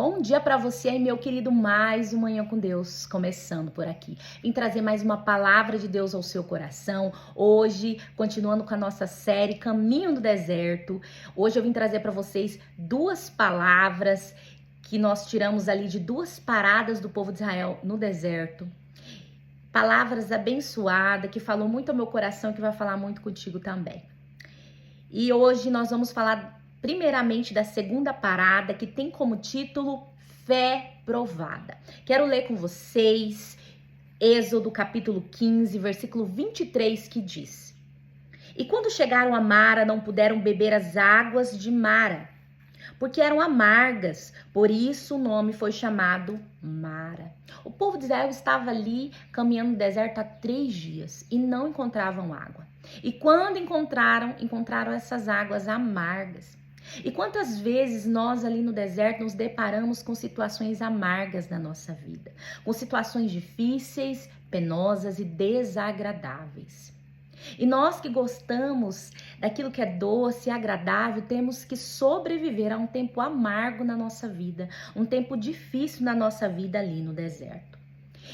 Bom dia para você aí, meu querido, mais uma Manhã com Deus, começando por aqui. Vim trazer mais uma palavra de Deus ao seu coração. Hoje, continuando com a nossa série Caminho do Deserto. Hoje eu vim trazer para vocês duas palavras que nós tiramos ali de duas paradas do povo de Israel no deserto. Palavras abençoadas, que falou muito ao meu coração, que vai falar muito contigo também. E hoje nós vamos falar primeiramente da segunda parada, que tem como título Fé Provada. Quero ler com vocês Êxodo capítulo 15, versículo 23, que diz: E quando chegaram a Mara, não puderam beber as águas de Mara, porque eram amargas, por isso o nome foi chamado Mara. O povo de Israel estava ali caminhando no deserto há 3 dias e não encontravam água. E quando encontraram essas águas amargas. E quantas vezes nós ali no deserto nos deparamos com situações amargas na nossa vida, com situações difíceis, penosas e desagradáveis. E nós que gostamos daquilo que é doce e agradável, temos que sobreviver a um tempo amargo na nossa vida, um tempo difícil na nossa vida ali no deserto.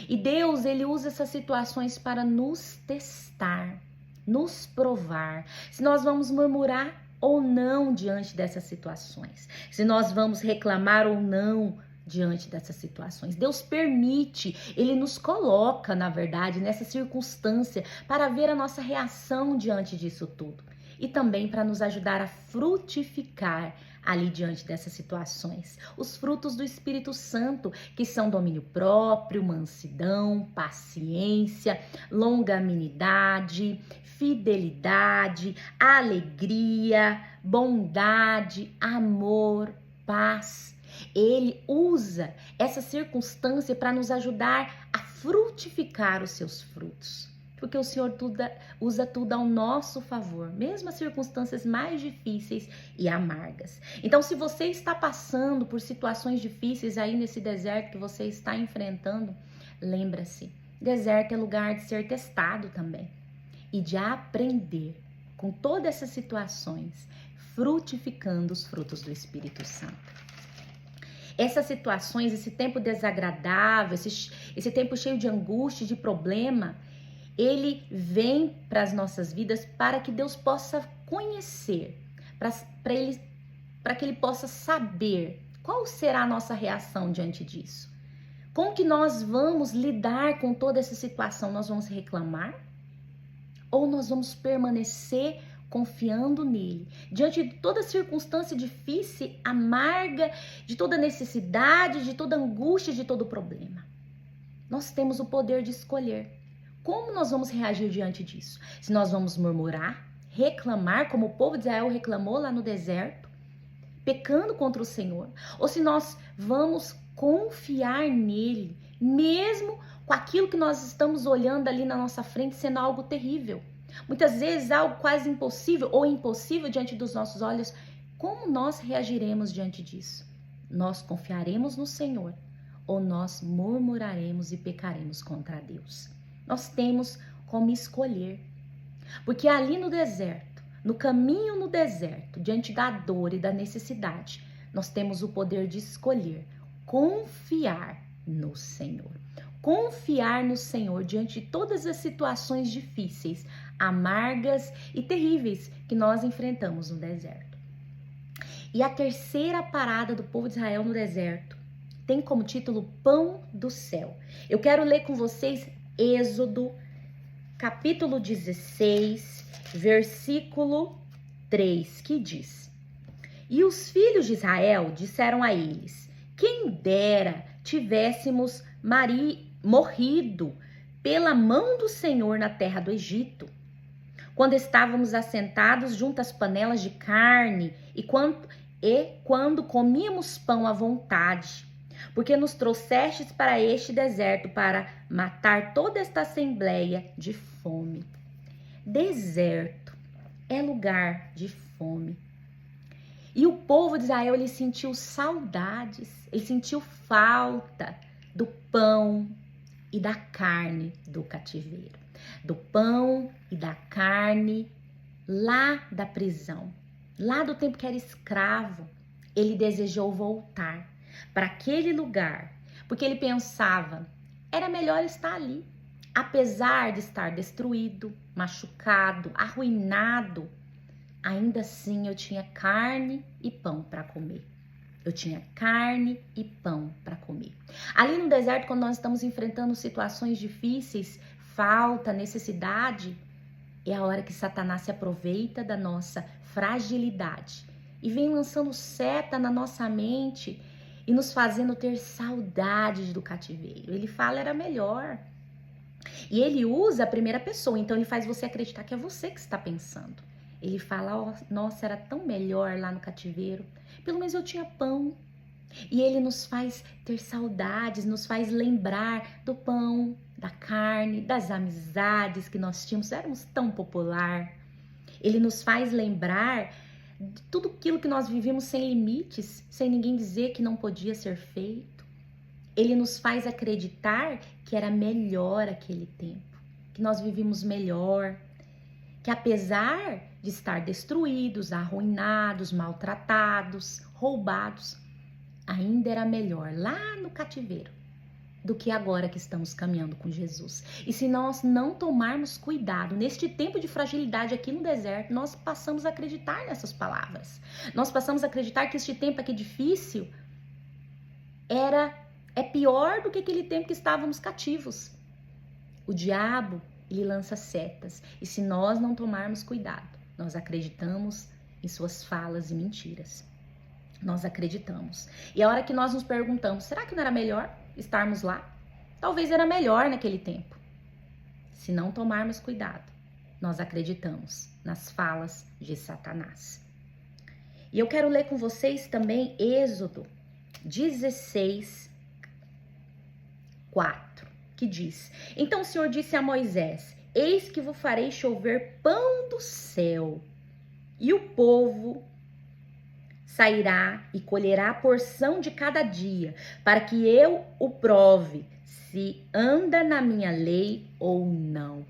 E Deus, ele usa essas situações para nos testar, nos provar, se nós vamos murmurar ou não diante dessas situações, se nós vamos reclamar ou não diante dessas situações. Deus permite, Ele nos coloca, na verdade, nessa circunstância para ver a nossa reação diante disso tudo e também para nos ajudar a frutificar ali diante dessas situações. Os frutos do Espírito Santo, que são domínio próprio, mansidão, paciência, longanimidade, fidelidade, alegria, bondade, amor, paz. Ele usa essa circunstância para nos ajudar a frutificar os seus frutos. Porque o Senhor usa tudo ao nosso favor, mesmo as circunstâncias mais difíceis e amargas. Então, se você está passando por situações difíceis aí nesse deserto que você está enfrentando, lembra-se, deserto é lugar de ser testado também e de aprender com todas essas situações, frutificando os frutos do Espírito Santo. Essas situações, esse tempo desagradável, esse tempo cheio de angústia, de problema, ele vem para as nossas vidas para que Deus possa conhecer, para que Ele possa saber qual será a nossa reação diante disso. Como que nós vamos lidar com toda essa situação? Nós vamos reclamar? Ou nós vamos permanecer confiando nele, diante de toda circunstância difícil, amarga, de toda necessidade, de toda angústia, de todo problema? Nós temos o poder de escolher. Como nós vamos reagir diante disso? Se nós vamos murmurar, reclamar, como o povo de Israel reclamou lá no deserto, pecando contra o Senhor, ou se nós vamos confiar nele, mesmo com aquilo que nós estamos olhando ali na nossa frente sendo algo terrível. Muitas vezes algo quase impossível ou impossível diante dos nossos olhos. Como nós reagiremos diante disso? Nós confiaremos no Senhor ou nós murmuraremos e pecaremos contra Deus? Nós temos como escolher. Porque ali no deserto, no caminho no deserto, diante da dor e da necessidade, nós temos o poder de escolher confiar no Senhor. Confiar no Senhor diante de todas as situações difíceis, amargas e terríveis que nós enfrentamos no deserto. E a terceira parada do povo de Israel no deserto tem como título Pão do Céu. Eu quero ler com vocês Êxodo, capítulo 16, versículo 3, que diz: E os filhos de Israel disseram a eles: Quem dera tivéssemos morrido pela mão do Senhor na terra do Egito, quando estávamos assentados junto às panelas de carne e quando comíamos pão à vontade, porque nos trouxestes para este deserto para matar toda esta assembleia de fome. Deserto é lugar de fome. E o povo de Israel, ele sentiu saudades, ele sentiu falta do pão e da carne do cativeiro, do pão e da carne lá da prisão, lá do tempo que era escravo. Ele desejou voltar, para aquele lugar, porque ele pensava, era melhor estar ali. Apesar de estar destruído, machucado, arruinado, ainda assim eu tinha carne e pão para comer. Eu tinha carne e pão para comer. Ali no deserto, quando nós estamos enfrentando situações difíceis, falta, necessidade, é a hora que Satanás se aproveita da nossa fragilidade e vem lançando seta na nossa mente e nos fazendo ter saudades do cativeiro. Ele fala, era melhor. E ele usa a primeira pessoa, então ele faz você acreditar que é você que está pensando. Ele fala, oh, nossa, era tão melhor lá no cativeiro, pelo menos eu tinha pão. E ele nos faz ter saudades, nos faz lembrar do pão, da carne, das amizades que nós tínhamos, éramos tão popular. Ele nos faz lembrar de tudo aquilo que nós vivíamos sem limites, sem ninguém dizer que não podia ser feito. Ele nos faz acreditar que era melhor aquele tempo, que nós vivíamos melhor, que apesar de estar destruídos, arruinados, maltratados, roubados, ainda era melhor lá no cativeiro do que agora que estamos caminhando com Jesus. E se nós não tomarmos cuidado neste tempo de fragilidade aqui no deserto, nós passamos a acreditar nessas palavras. Nós passamos a acreditar que este tempo aqui difícil é pior do que aquele tempo que estávamos cativos. O diabo, ele lança setas. E se nós não tomarmos cuidado, nós acreditamos em suas falas e mentiras. Nós acreditamos. E a hora que nós nos perguntamos, será que não era melhor estarmos lá? Talvez era melhor naquele tempo. Se não tomarmos cuidado, nós acreditamos nas falas de Satanás. E eu quero ler com vocês também Êxodo 16, 4, que diz: Então o Senhor disse a Moisés, eis que vos farei chover pão do céu, e o povo sairá e colherá a porção de cada dia, para que eu o prove, se anda na minha lei ou não.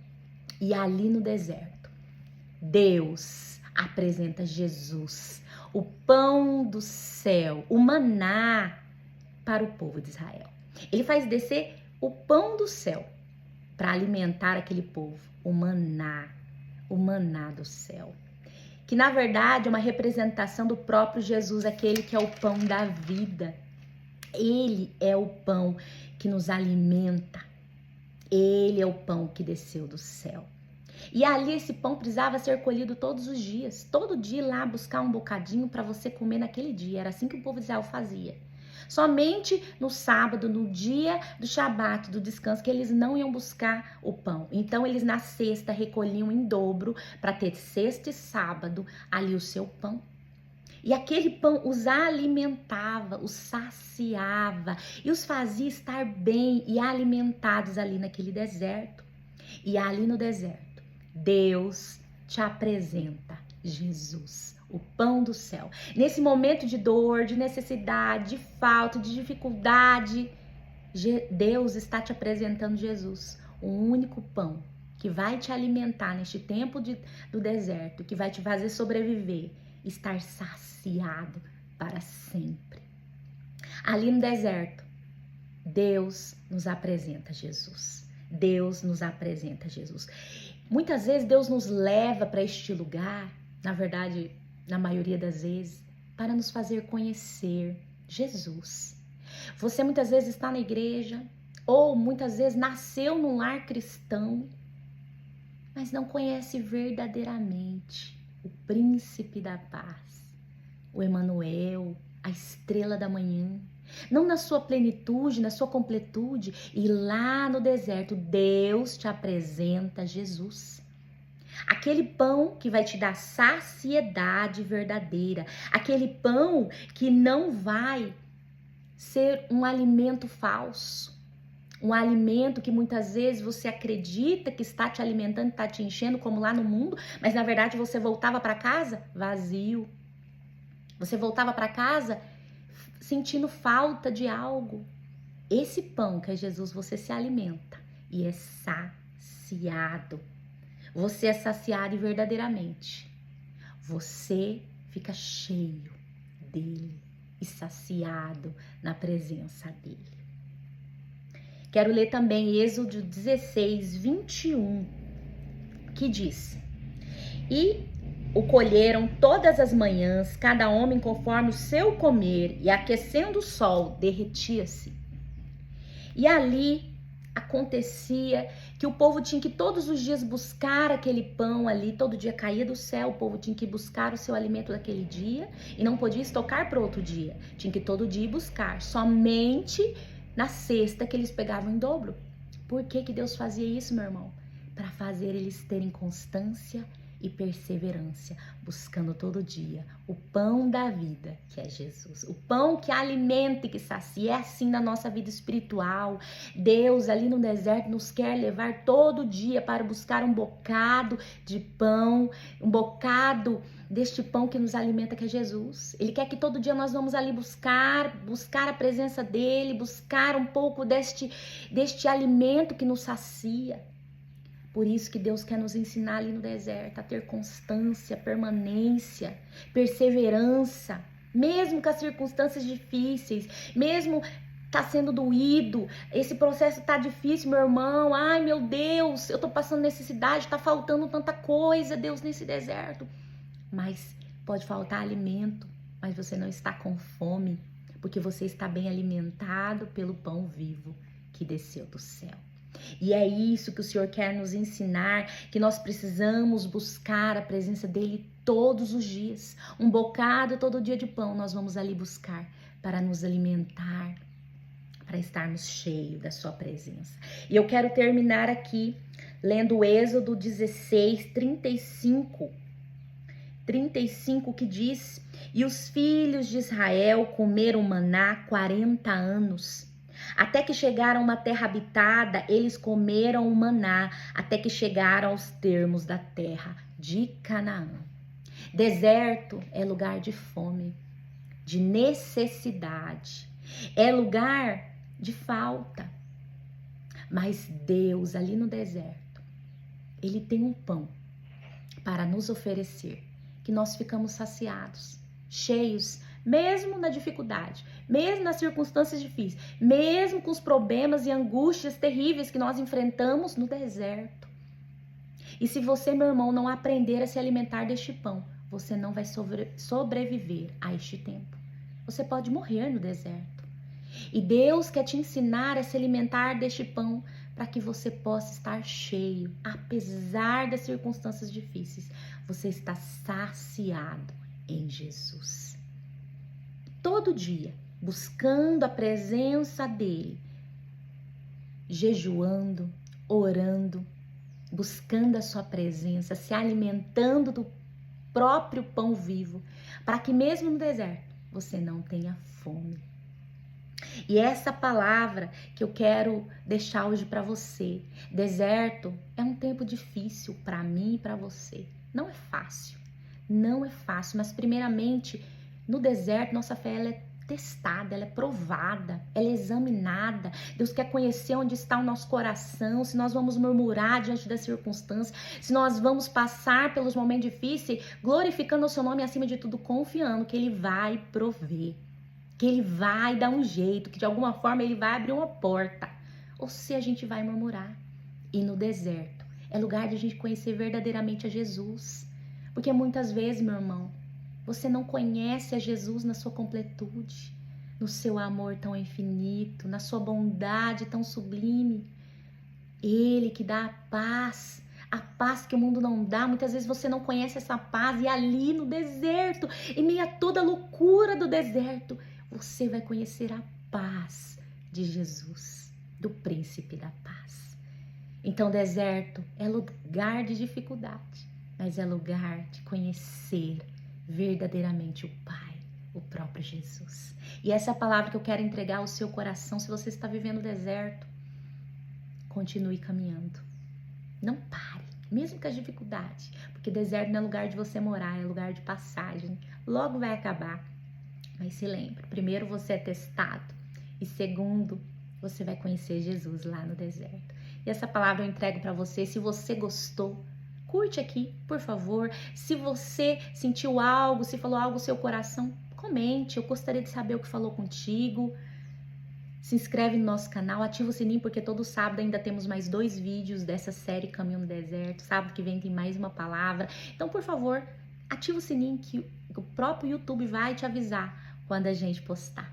E ali no deserto, Deus apresenta Jesus, o pão do céu, o maná para o povo de Israel. Ele faz descer o pão do céu para alimentar aquele povo, o maná do céu. Que na verdade é uma representação do próprio Jesus, aquele que é o pão da vida. Ele é o pão que nos alimenta. Ele é o pão que desceu do céu. E ali esse pão precisava ser colhido todos os dias. Todo dia ir lá buscar um bocadinho para você comer naquele dia. Era assim que o povo de Israel fazia. Somente no sábado, no dia do Shabat, do descanso, que eles não iam buscar o pão. Então eles na sexta recolhiam em dobro para ter sexta e sábado ali o seu pão. E aquele pão os alimentava, os saciava e os fazia estar bem e alimentados ali naquele deserto. E ali no deserto, Deus te apresenta Jesus, o pão do céu. Nesse momento de dor, de necessidade, de falta, de dificuldade, Deus está te apresentando Jesus, o único pão que vai te alimentar neste tempo do deserto, que vai te fazer sobreviver, estar saciado para sempre. Ali no deserto, Deus nos apresenta Jesus. Deus nos apresenta Jesus. Muitas vezes Deus nos leva para este lugar, na verdade, na maioria das vezes, para nos fazer conhecer Jesus. Você muitas vezes está na igreja, ou muitas vezes nasceu num lar cristão, mas não conhece verdadeiramente o príncipe da paz, o Emanuel, a estrela da manhã. Não na sua plenitude, na sua completude. E lá no deserto, Deus te apresenta Jesus. Aquele pão que vai te dar saciedade verdadeira. Aquele pão que não vai ser um alimento falso. Um alimento que muitas vezes você acredita que está te alimentando, está te enchendo, como lá no mundo, mas na verdade você voltava para casa vazio. Você voltava para casa sentindo falta de algo. Esse pão que é Jesus, você se alimenta e é saciado. Você é saciado e verdadeiramente você fica cheio dele. e saciado na presença dele. Quero ler também Êxodo 16, 21, que diz: E o colheram todas as manhãs, cada homem conforme o seu comer, e aquecendo o sol, derretia-se. E ali acontecia que o povo tinha que todos os dias buscar aquele pão ali, todo dia caía do céu, o povo tinha que buscar o seu alimento daquele dia e não podia estocar para outro dia, tinha que todo dia buscar, somente na sexta que eles pegavam em dobro. Por que que Deus fazia isso, meu irmão? Para fazer eles terem constância e perseverança, buscando todo dia o pão da vida, que é Jesus, o pão que alimenta e que sacia. É assim na nossa vida espiritual. Deus ali no deserto nos quer levar todo dia para buscar um bocado de pão, um bocado deste pão que nos alimenta, que é Jesus. Ele quer que todo dia nós vamos ali buscar a presença dele, buscar um pouco deste alimento que nos sacia. Por isso que Deus quer nos ensinar ali no deserto a ter constância, permanência, perseverança, mesmo com as circunstâncias difíceis, mesmo tá sendo doído, esse processo tá difícil, meu irmão, ai meu Deus, eu tô passando necessidade, tá faltando tanta coisa, Deus, nesse deserto. Mas pode faltar alimento, mas você não está com fome, porque você está bem alimentado pelo pão vivo que desceu do céu. E é isso que o Senhor quer nos ensinar, que nós precisamos buscar a presença dele todos os dias. Um bocado todo dia de pão nós vamos ali buscar para nos alimentar, para estarmos cheios da sua presença. E eu quero terminar aqui lendo o Êxodo 16, 35, que diz: E os filhos de Israel comeram maná 40 anos. Até que chegaram a uma terra habitada, eles comeram o maná, até que chegaram aos termos da terra de Canaã. Deserto é lugar de fome, de necessidade, é lugar de falta. Mas Deus, ali no deserto, ele tem um pão para nos oferecer, que nós ficamos saciados, cheios, mesmo na dificuldade, mesmo nas circunstâncias difíceis, mesmo com os problemas e angústias terríveis que nós enfrentamos no deserto. E se você, meu irmão, não aprender a se alimentar deste pão, você não vai sobreviver a este tempo. Você pode morrer no deserto. E Deus quer te ensinar a se alimentar deste pão para que você possa estar cheio, apesar das circunstâncias difíceis. Você está saciado em Jesus. Todo dia, buscando a presença dele, jejuando, orando, buscando a sua presença, se alimentando do próprio pão vivo, para que mesmo no deserto você não tenha fome. E essa palavra que eu quero deixar hoje para você: deserto é um tempo difícil para mim e para você. Não é fácil, mas primeiramente no deserto nossa fé ela é testada, ela é provada, ela é examinada. Deus quer conhecer onde está o nosso coração, se nós vamos murmurar diante das circunstâncias, se nós vamos passar pelos momentos difíceis, glorificando o seu nome, acima de tudo, confiando que ele vai prover, que ele vai dar um jeito, que de alguma forma ele vai abrir uma porta, ou se a gente vai murmurar. E no deserto é lugar de a gente conhecer verdadeiramente a Jesus, porque muitas vezes, meu irmão, você não conhece a Jesus na sua completude, no seu amor tão infinito, na sua bondade tão sublime. Ele que dá a paz que o mundo não dá. Muitas vezes você não conhece essa paz e ali no deserto, em meio a toda a loucura do deserto, você vai conhecer a paz de Jesus, do príncipe da paz. Então, deserto é lugar de dificuldade, mas é lugar de conhecer verdadeiramente o Pai, o próprio Jesus. E essa é a palavra que eu quero entregar ao seu coração. Se você está vivendo o deserto, continue caminhando. Não pare, mesmo com as dificuldades, porque deserto não é lugar de você morar, é lugar de passagem. Logo vai acabar. Mas se lembre, primeiro você é testado e segundo, você vai conhecer Jesus lá no deserto. E essa palavra eu entrego para você. Se você gostou, curte aqui, por favor. Se você sentiu algo, se falou algo no seu coração, comente. Eu gostaria de saber o que falou contigo. Se inscreve no nosso canal, ativa o sininho, porque todo sábado ainda temos mais 2 vídeos dessa série Caminho no Deserto. Sábado que vem tem mais uma palavra. Então, por favor, ativa o sininho que o próprio YouTube vai te avisar quando a gente postar.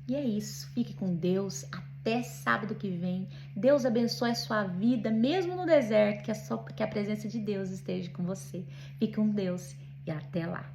E é isso. Fique com Deus. Até sábado que vem. Deus abençoe a sua vida, mesmo no deserto, que a presença de Deus esteja com você. Fique com Deus e até lá.